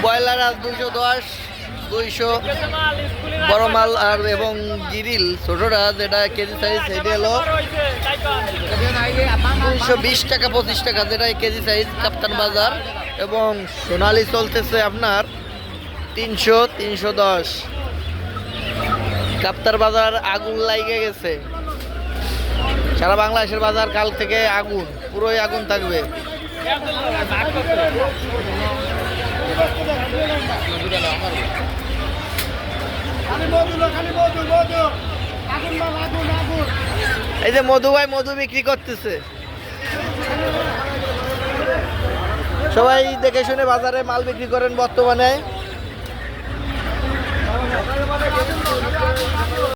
Broiler আর 210, 200 বড় মাল আর এবং গিরিল ছোটটা যেটা কেজি সাইজ সেটা হলো 220 টাকা 25 টাকা যেটা কেজি সাইজ কাপ্তান বাজার। এবং সোনালি চলতেছে আপনার 300, 310। কাপ্তার বাজার আগুন লাগে গেছে, সারা বাংলাদেশের বাজার কাল থেকে আগুন, পুরোই আগুন থাকবে। এই যে মধু ভাই মধু বিক্রি করতেছে, সবাই দেখে শুনে বাজারে মাল বিক্রি করেন বর্তমানে।